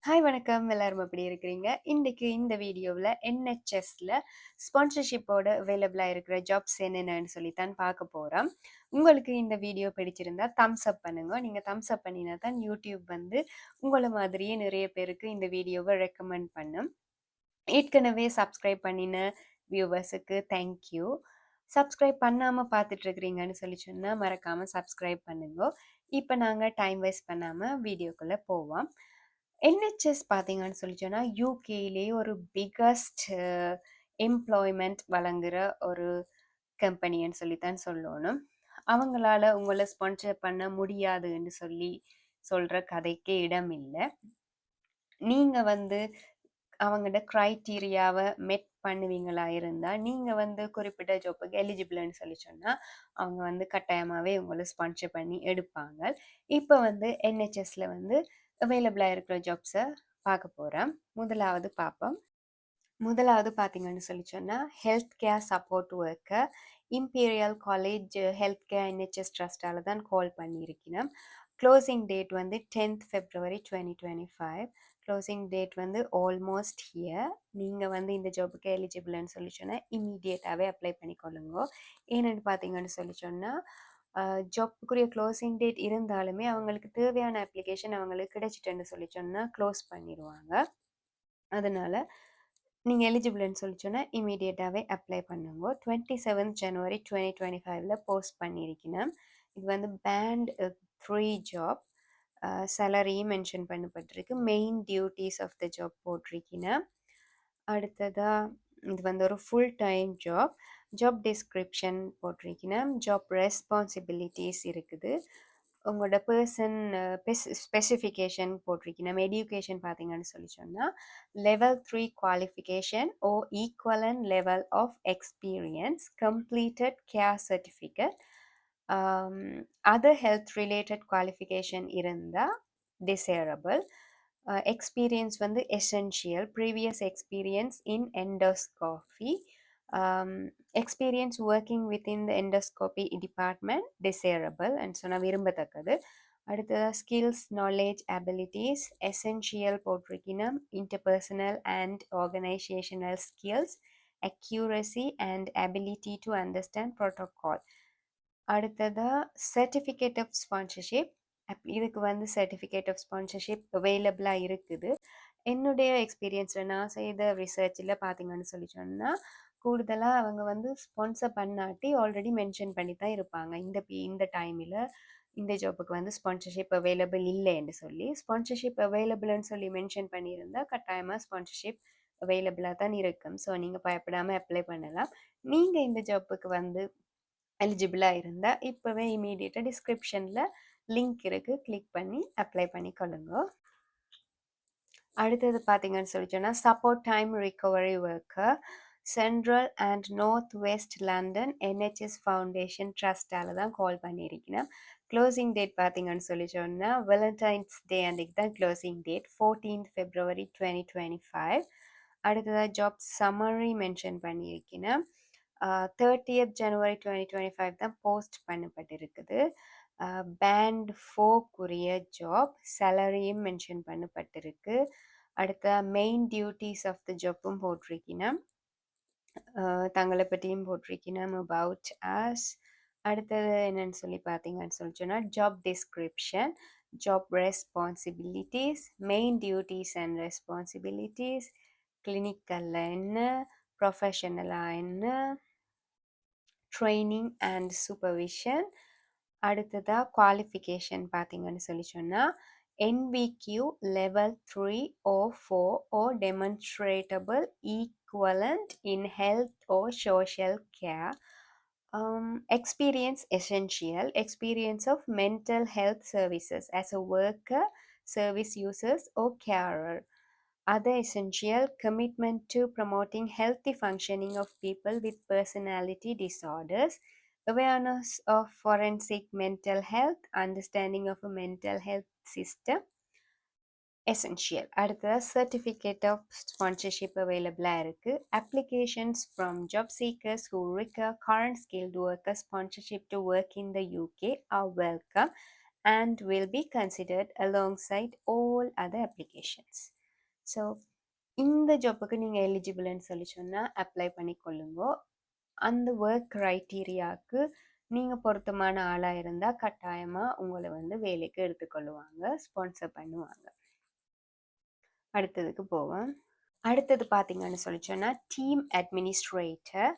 Hi வணக்கம். எல்லாரும் எப்படி இருக்கிறீங்க? இன்னைக்கு இந்த வீடியோவில் NHSல ஸ்பான்சர்ஷிப்போட அவைலபிளாக இருக்கிற ஜாப்ஸ் என்னென்னு சொல்லித்தான் பார்க்க போகிறோம். உங்களுக்கு இந்த வீடியோ பிடிச்சிருந்தா தம்ஸ் அப் பண்ணுங்க. நீங்கள் தம்ஸ் அப் பண்ணினா தான் யூடியூப் வந்து உங்களை மாதிரியே நிறைய பேருக்கு இந்த வீடியோவை ரெக்கமெண்ட் பண்ணும். ஏற்கனவே சப்ஸ்கிரைப் பண்ணின வியூவர்ஸுக்கு தேங்க்யூ. சப்ஸ்கிரைப் பண்ணாமல் பார்த்துட்ருக்கிறீங்கன்னு சொல்லி சொன்னால் மறக்காமல் சப்ஸ்கிரைப் பண்ணுங்க. இப்போ நாங்கள் டைம் வேஸ்ட் பண்ணாமல் வீடியோக்குள்ளே போவோம். NHS பார்த்தீங்கன்னு சொல்லி சொன்னால் யூகேலே ஒரு பிக்கஸ்ட் எம்ப்ளாய்மெண்ட் வழங்குகிற ஒரு கம்பெனின்னு சொல்லித்தான் சொல்லணும். அவங்களால உங்களை ஸ்பான்சர் பண்ண முடியாதுன்னு சொல்லி சொல்கிற கதைக்கே இடம் இல்லை. நீங்கள் வந்து அவங்களோட க்ரைட்டீரியாவை மெட் பண்ணுவீங்களா இருந்தால் நீங்கள் வந்து குறிப்பிட்ட ஜாப்புக்கு எலிஜிபிள்னு சொல்லி சொன்னால் அவங்க வந்து கட்டாயமாகவே உங்களை ஸ்பான்சர் பண்ணி எடுப்பாங்க. இப்போ வந்து NHSல வந்து அவைலபிளாக இருக்கிற ஜாப்ஸை பார்க்க போகிறேன். முதலாவது பார்ப்போம். முதலாவது பார்த்தீங்கன்னு சொல்லி சொன்னால் health care support worker imperial college health care NHS ட்ரஸ்டால் தான் கால் பண்ணியிருக்கிறேன். க்ளோசிங் டேட் வந்து 10th February 2025. க்ளோசிங் டேட் வந்து ஆல்மோஸ்ட் ஹியர். நீங்கள் வந்து இந்த ஜாபுக்கு எலிஜிபிள்னு சொல்லி சொன்னால் இமீடியட்டாகவே அப்ளை பண்ணிக்கொள்ளுங்க. ஏன்னு பார்த்தீங்கன்னு சொல்லி சொன்னால் ஜாப்புக்குரிய க்ளோசிங் டேட் இருந்தாலுமே அவங்களுக்கு தேவையான அப்ளிகேஷன் அவங்களுக்கு கிடைச்சிட்டுன்னு சொல்லி சொன்னால் க்ளோஸ் பண்ணிடுவாங்க. அதனால் நீங்கள் எலிஜிபிள்னு சொல்லி சொன்னால் இமீடியட்டாகவே அப்ளை பண்ணுங்க. 27th January 2025 போஸ்ட் பண்ணியிருக்கணும். இது வந்து பேண்ட் 3 ஜாப். சேலரியும் மென்ஷன் பண்ணப்பட்டிருக்கு. Main duties of the job போட்டிருக்கணும். அடுத்ததாக இது வந்து ஒரு full time job. Job description போட்டிருக்கணும். ஜாப் ரெஸ்பான்சிபிலிட்டிஸ் இருக்குது. உங்களோட பர்சன் ஸ்பெசிஃபிகேஷன் போட்டிருக்கணும். எடியூகேஷன் பார்த்தீங்கன்னு சொல்லி சொன்னால் level 3 qualification or equivalent level of experience, completed care certificate, other health related qualification இருந்தால் desirable. Experience வந்து essential, previous experience in endoscopy, experience working within the endoscopy department desirable and சொன்னால் விரும்பத்தக்கது. அடுத்ததாக skills knowledge abilities essential போட்டிருக்கணும். Interpersonal and organisational skills, accuracy and ability to understand protocol. அடுத்ததாக certificate of sponsorship. இதுக்கு வந்து certificate of sponsorship அவைலபிளாக இருக்குது. என்னுடைய எக்ஸ்பீரியன்ஸில் நான் செய்த ரிசர்ச்சில் பார்த்தீங்கன்னு சொல்லி சொன்னால் கூடுதலாக அவங்க வந்து ஸ்பான்சர் பண்ணாட்டி ஆல்ரெடி மென்ஷன் பண்ணி தான் இருப்பாங்க. இந்த டைமில் இந்த ஜாப்புக்கு வந்து ஸ்பான்சர்ஷிப் அவைலபிள் இல்லைன்னு சொல்லி. ஸ்பான்சர்ஷிப் அவைலபிள்னு சொல்லி மென்ஷன் பண்ணியிருந்தால் கட்டாயமாக ஸ்பான்சர்ஷிப் அவைலபிளாக தான் இருக்கும். ஸோ நீங்கள் பயப்படாமல் அப்ளை பண்ணலாம். நீங்கள் இந்த ஜாப்புக்கு வந்து எலிஜிபிளாக இருந்தால் இப்போவே இமீடியட்டாக டிஸ்கிரிப்ஷனில் லிங்க் இருக்குது, கிளிக் பண்ணி அப்ளை பண்ணிக்கொள்ளுங்க. அடுத்தது பார்த்தீங்கன்னு சொல்லி சொன்னால் support time recovery worker central and north west London NHS foundation ட்ரஸ்டால் தான் கால் பண்ணியிருக்கேன். க்ளோசிங் டேட் பார்த்தீங்கன்னு சொல்லி சொன்னால் வேலண்டைன்ஸ் டே அன்றைக்கு தான் க்ளோசிங் டேட் 14th February 2025. அடுத்ததாக ஜாப் சம்மரி மென்ஷன் பண்ணியிருக்கேன். 30th January 2025 தான் போஸ்ட் பண்ணப்பட்டிருக்குது. பேண்ட் 4 ஜாப், சேலரியும் மென்ஷன் பண்ணப்பட்டிருக்கு. அடுத்த மெயின் டியூட்டிஸ் ஆஃப் த ஜாப்பும் போட்டிருக்கணும். தங்களை பற்றியும் போட்டிருக்கணும். About us. அடுத்தது என்னன்னு சொல்லி பார்த்தீங்கன்னு சொல்லி சொன்னால் job description, job responsibilities, main duties and responsibilities, கிளினிக்கலில் என்ன, ப்ரொஃபஷனலாக என்ன, ட்ரைனிங் அண்ட் சூப்பர்விஷன். அடுத்ததாக குவாலிஃபிகேஷன் பார்த்தீங்கன்னு சொல்லி சொன்னால் NVQ level 3 or 4 or demonstrable equivalent in health or social care. Experience essential, experience of mental health services as a worker, service users or carer. Other essential, commitment to promoting healthy functioning of people with personality disorders, awareness of forensic mental health, understanding of a mental health system, essential. அடுத்தது certificate of sponsorship அவைலபிளாக இருக்குது. Applications from job seekers who require current skilled worker sponsorship to work in the UK are welcome and will be considered alongside all other applications. So இந்த ஜாப்புக்கு நீங்கள் எலிஜிபிள்னு சொல்லி சொன்னால் apply பண்ணிக்கொள்ளுங்க. அந்த work க்ரைட்டீரியாவுக்கு நீங்கள் பொருத்தமான ஆளாக இருந்தால் கட்டாயமாக உங்களை வந்து வேலைக்கு எடுத்துக்கொள்ளுவாங்க, ஸ்பான்சர் பண்ணுவாங்க. அடுத்ததுக்கு போவோம். அடுத்தது பார்த்தீங்கன்னு சொல்லி சொன்னால் team administrator,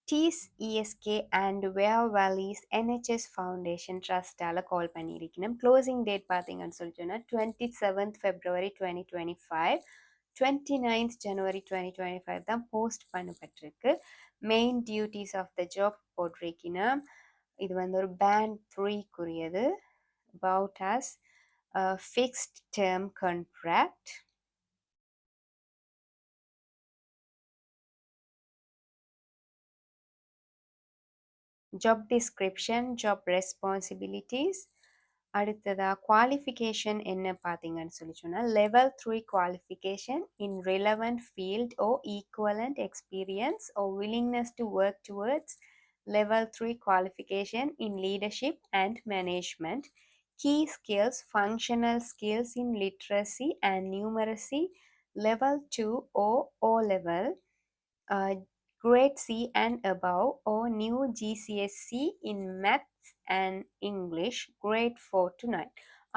Tees Esk and Wear Valleys NHS foundation ட்ரஸ்டால் கால் பண்ணியிருக்கணும். க்ளோசிங் டேட் பார்த்தீங்கன்னு சொல்லி சொன்னால் 27th February 2025, 29th January 2025 தான் போஸ்ட் பண்ணப்பட்டிருக்கு. Main duties of the job போட்டிருக்கணும். இது வந்து ஒரு பேண்ட் 3க்குரியது. about as a fixed term contract. Job description, job responsibilities. அடுத்ததா குவாலிஃபிகேஷன் என்ன பார்த்தீங்கன்னு சொல்லி சொன்னால் level 3 qualification in relevant field or equivalent experience or willingness to work towards level 3 qualification in leadership and management. Key skills, functional skills in literacy and numeracy, level 2 or O level, uh, grade C and above, or new GCSE in maths and English, grade 4 to 9,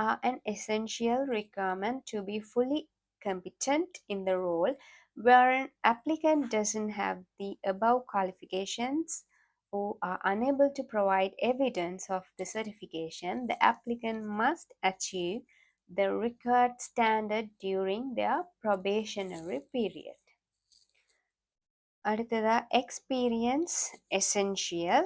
are an essential requirement to be fully competent in the role. Where an applicant doesn't have the above qualifications or are unable to provide evidence of the certification, the applicant must achieve the required standard during their probationary period. அடுத்ததா experience essential.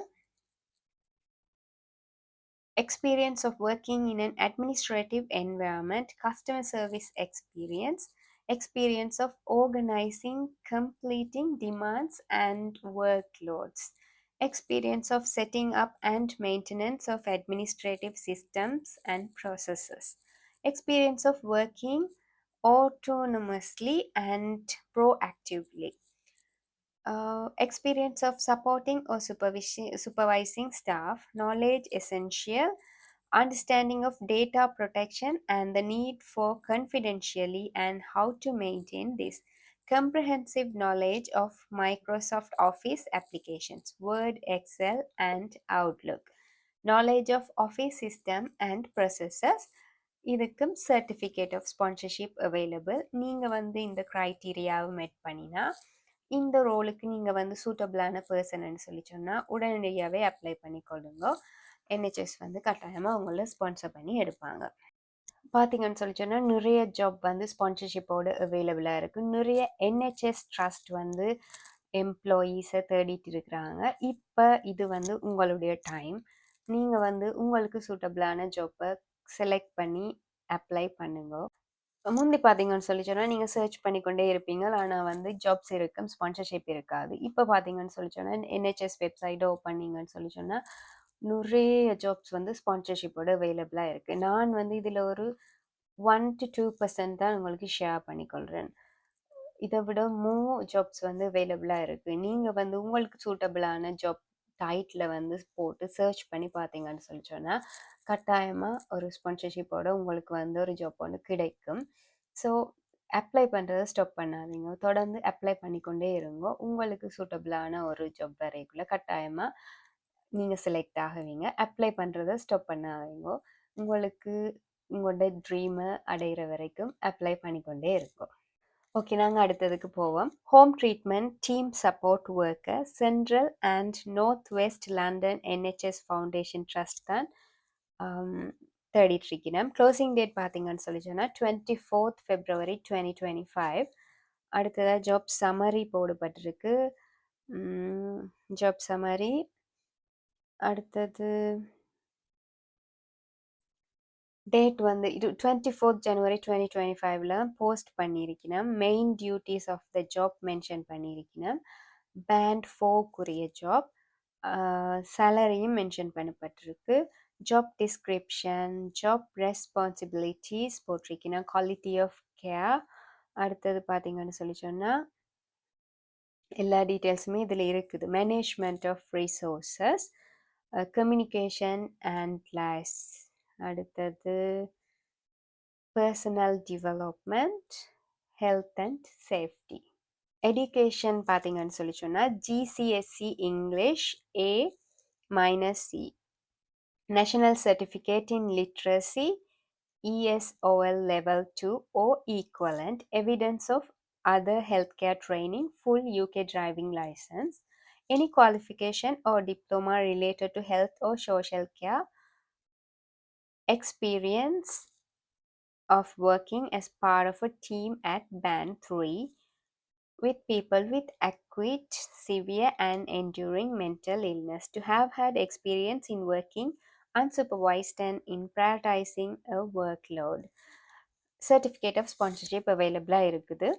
Experience of working in an administrative environment, customer service experience, experience of organizing, completing demands and workloads, experience of setting up and maintenance of administrative systems and processes, experience of working autonomously and proactively, experience of supporting or supervising staff, knowledge essential, understanding of data protection and the need for confidentiality and how to maintain this, comprehensive knowledge of Microsoft Office applications, Word, Excel, and Outlook, knowledge of Office system and processes. இதுக்கும் certificate of sponsorship available. நீங்கள் வந்து இந்த க்ரைட்டீரியாவை மெட் பண்ணினா இந்த ரோலுக்கு நீங்கள் வந்து சூட்டபிளான பர்சன்னு சொல்லி சொன்னால் உடனடியாகவே அப்ளை பண்ணிக்கொள்ளுங்க. NHS வந்து கட்டாயமாக உங்களை ஸ்பான்சர் பண்ணி எடுப்பாங்க. பார்த்தீங்கன்னு சொல்லி சொன்னால் நிறைய ஜாப் வந்து ஸ்பான்சர்ஷிப்போடு அவைலபிளாக இருக்குது. நிறைய NHS ட்ரஸ்ட் வந்து எம்ப்ளாயீஸை தேடிட்டு இருக்கிறாங்க. இப்போ இது வந்து உங்களுடைய டைம். நீங்கள் வந்து உங்களுக்கு சூட்டபிளான ஜாப்பை செலக்ட் பண்ணி அப்ளை பண்ணுங்க. முந்தி பார்த்தீங்கன்னு சொல்லி சொன்னால் நீங்கள் சர்ச் பண்ணிக்கொண்டே இருப்பீங்க, ஆனால் வந்து ஜாப்ஸ் இருக்கும், ஸ்பான்சர்ஷிப் இருக்காது. இப்போ பார்த்தீங்கன்னு சொல்லி சொன்னால் NHS வெப்சைட்டை ஓப்பன் பண்ணிங்கன்னு சொல்லி சொன்னால் நிறைய ஜாப்ஸ் வந்து ஸ்பான்சர்ஷிப்போட அவைலபிளாக இருக்குது. நான் வந்து இதில் ஒரு 1 to 2% தான் உங்களுக்கு ஷேர் பண்ணிக்கொள்கிறேன். இதை விட ஜாப்ஸ் வந்து அவைலபிளாக இருக்குது. நீங்கள் வந்து உங்களுக்கு சூட்டபிளான ஜாப் டைட்டில் வந்து போட்டு சர்ச் பண்ணி பார்த்தீங்கன்னு சொல்லி சொன்னால் கட்டாயமாக ஒரு ஸ்பான்சர்ஷிப்போட உங்களுக்கு வந்து ஒரு ஜாப் ஒன்று கிடைக்கும். ஸோ அப்ளை பண்ணுறதை ஸ்டாப் பண்ணாதீங்க, தொடர்ந்து அப்ளை பண்ணிக்கொண்டே இருங்க. உங்களுக்கு சூட்டபிளான ஒரு ஜாப் வரைக்குள்ள கட்டாயமாக நீங்கள் செலக்ட் ஆகுவீங்க. அப்ளை பண்ணுறதை ஸ்டாப் பண்ணாதீங்க. உங்களுக்கு உங்களோட ட்ரீமை அடைகிற வரைக்கும் அப்ளை பண்ணிக்கொண்டே இருக்கும். ஓகே, நாங்கள் அடுத்ததுக்கு போவோம். Home treatment team support worker, central and north west London NHS foundation trust தான் தேடிட்டு இருக்கணும். க்ளோசிங் டேட் பார்த்தீங்கன்னு சொல்லி சொன்னால் 24th February 2025. அடுத்ததாக ஜாப் சம்மரி போடப்பட்டிருக்கு. ஜாப் சம்மரி அடுத்தது டேட் வந்து இது 24th January 2025 போஸ்ட் பண்ணியிருக்கணும். Main duties of the job mention பண்ணியிருக்கணும். பேண்ட் 4க்குரிய ஜாப், சேலரியும் மென்ஷன் பண்ணப்பட்டிருக்கு. ஜாப் டிஸ்கிரிப்ஷன், ஜாப் ரெஸ்பான்சிபிலிட்டிஸ் போட்டிருக்கணும். Quality of care. அடுத்தது பார்த்தீங்கன்னு சொல்லி சொன்னால் எல்லா டீட்டெயில்ஸுமே இதில் இருக்குது. Management of resources, communication and அடுத்தது personal development, health and safety. Education பார்த்தீங்கன்னு சொல்லி சொன்னா GCSE English A minus C. National Certificate in Literacy ESOL Level 2 or equivalent, evidence of other healthcare training, full UK driving license, any qualification or diploma related to health or social care, experience of working as part of a team at band 3 with people with acute, severe, and enduring mental illness, to have had experience in working unsupervised and in prioritizing a workload. Certificate of sponsorship available இருக்குது.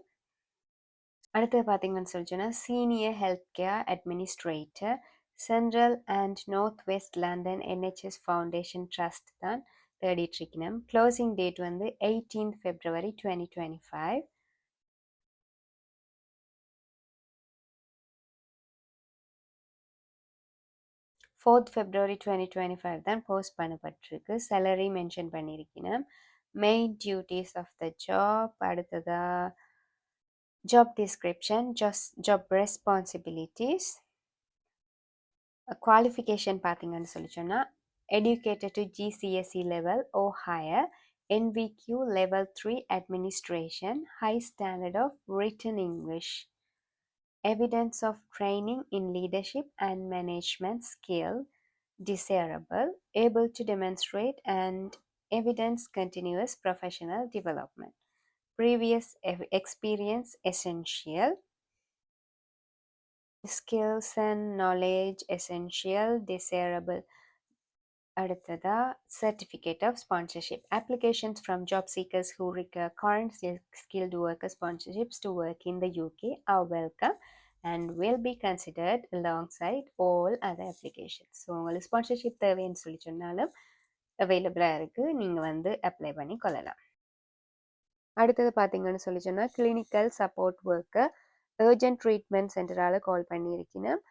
அடுத்தது பார்த்தீங்கன்னு சொல்லிச்சோன்னா senior health care administrator central and north west London NHS foundation trust தான் தேடிட்டு இருக்கணும். Closing date வந்து 18th February 2025. 4th February 2025 தான் post பண்ணப்பட்டிருக்கு. சேலரி மென்ஷன் பண்ணியிருக்கணும். Main duties of the job, அடுத்ததா job description, job responsibilities, qualification பார்த்தீங்கன்னு சொல்லி சொன்னால் educated to GCSE level or higher, NVQ level 3 administration, high standard of written English, evidence of training in leadership and management skill, desirable, able to demonstrate and evidence continuous professional development, previous experience essential, skills and knowledge essential, desirable. அடுத்ததா certificate of sponsorship. Applications from job seekers who require current skilled worker sponsorships to work in the UK are welcome and will be considered alongside all other applications. So உங்களுக்கு sponsorship தேவைன்னு சொல்லி சொன்னாலும் அவைலபிளாக இருக்குது, நீங்கள் வந்து apply பண்ணி கொள்ளலாம். அடுத்தது பார்த்தீங்கன்னு சொல்லி சொன்னால் clinical support worker urgent treatment சென்டரால் கால் பண்ணியிருக்கணும்.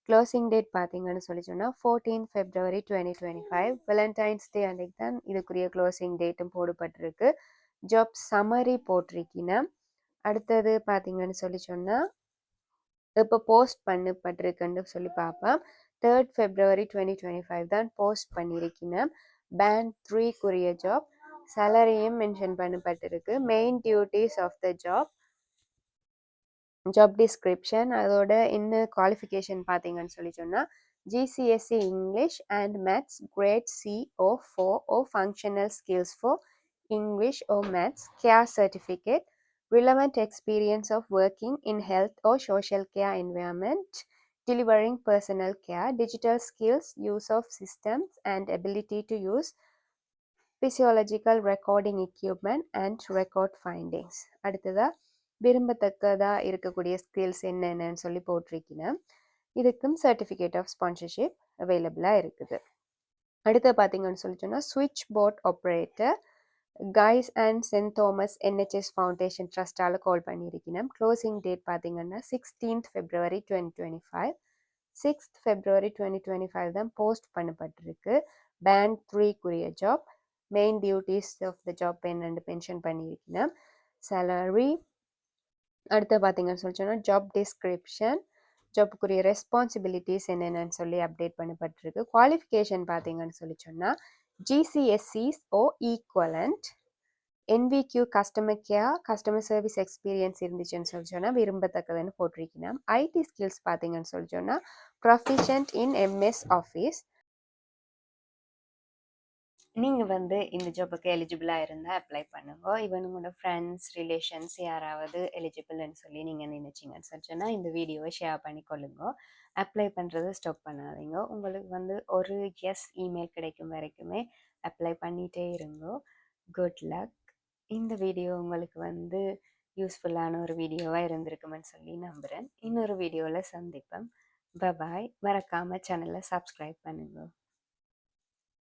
க்ளோசிங் டேட் பார்த்தீங்கன்னு சொல்லி சொன்னால் 14th February 2025. வேலண்டைன்ஸ் டே அன்றைக்கு தான் இதுக்குரிய க்ளோசிங் டேட்டும் போடப்பட்டிருக்கு. ஜாப் சம்மரி போட்டிருக்கணும். அடுத்தது பார்த்தீங்கன்னு சொல்லி சொன்னால் இப்போ போஸ்ட் பண்ணப்பட்டிருக்குன்னு சொல்லி பார்ப்போம். 3rd February 2025 தான் போஸ்ட் பண்ணியிருக்கணும். பேண்ட் 3 ஜாப், சேலரியும் மென்ஷன் பண்ணப்பட்டிருக்கு. Main duties of the job description, அதோட இன்னும் குவாலிஃபிகேஷன் பார்த்தீங்கன்னு சொல்லி சொன்னால் GCSE English and Maths Grade C or 4 or Functional Skills for English or Maths, Care Certificate, relevant experience of working in health or social care environment, delivering personal care, digital skills, use of systems and ability to use physiological recording equipment and record findings. அடுத்ததா விரும்பத்தக்கதாக இருக்கக்கூடிய skills என்னென்னு சொல்லி போட்டிருக்கீங்கன்னா இதுக்கும் certificate of sponsorship அவைலபிளாக இருக்குது. அடுத்து பார்த்தீங்கன்னு சொல்லி சொன்னால் switchboard operator Guy's and St Thomas NHS foundation ட்ரஸ்டால் கால் பண்ணியிருக்கணும். க்ளோசிங் டேட் பார்த்தீங்கன்னா 16th February 2025. 6th February 2025 தான் போஸ்ட் பண்ணப்பட்டிருக்கு. Band 3 job, main duties of the job என்னென்னு மென்ஷன் பண்ணியிருக்கணும். சேலரி, அடுத்து பார்த்தீங்கன்னு சொல்லி சொன்னால் ஜாப் டிஸ்கிரிப்ஷன், ஜாப்புக்குரிய ரெஸ்பான்சிபிலிட்டிஸ் என்னென்னு சொல்லி அப்டேட் பண்ணப்பட்டிருக்கு. குவாலிஃபிகேஷன் பார்த்தீங்கன்னு சொல்லி சொன்னால் GCSEs or equivalent, NVQ customer care, customer service experience இருந்துச்சுன்னு சொல்லி சொன்னால் விரும்பத்தக்கதுன்னு போட்டிருக்கணும். IT ஸ்கில்ஸ் பார்த்தீங்கன்னு சொல்லி சொன்னால் ப்ரொஃபிஷியன்ட் இன் MS ஆஃபீஸ். நீங்கள் வந்து இந்த ஜாப்புக்கு எலிஜிபிளாக இருந்தால் அப்ளை பண்ணுங்க. ஈவன் உங்களோட ஃப்ரெண்ட்ஸ் ரிலேஷன்ஸ் யாராவது எலிஜிபிள்னு சொல்லி நீங்கள் நினச்சிங்கன்னு சொன்னால் இந்த வீடியோவை ஷேர் பண்ணிக்கொள்ளுங்க. அப்ளை பண்ணுறதை ஸ்டாப் பண்ணாதீங்க. உங்களுக்கு வந்து ஒரு எஸ் இமெயில் கிடைக்கும் வரைக்குமே அப்ளை பண்ணிகிட்டே இருங்க. Good luck. இந்த வீடியோ உங்களுக்கு வந்து யூஸ்ஃபுல்லான ஒரு வீடியோவாக இருந்திருக்குமென்னு சொல்லி நம்புகிறேன். இன்னொரு வீடியோவில் சந்திப்பேன். பாய். மறக்காமல் சேனலை சப்ஸ்கிரைப் பண்ணுங்க.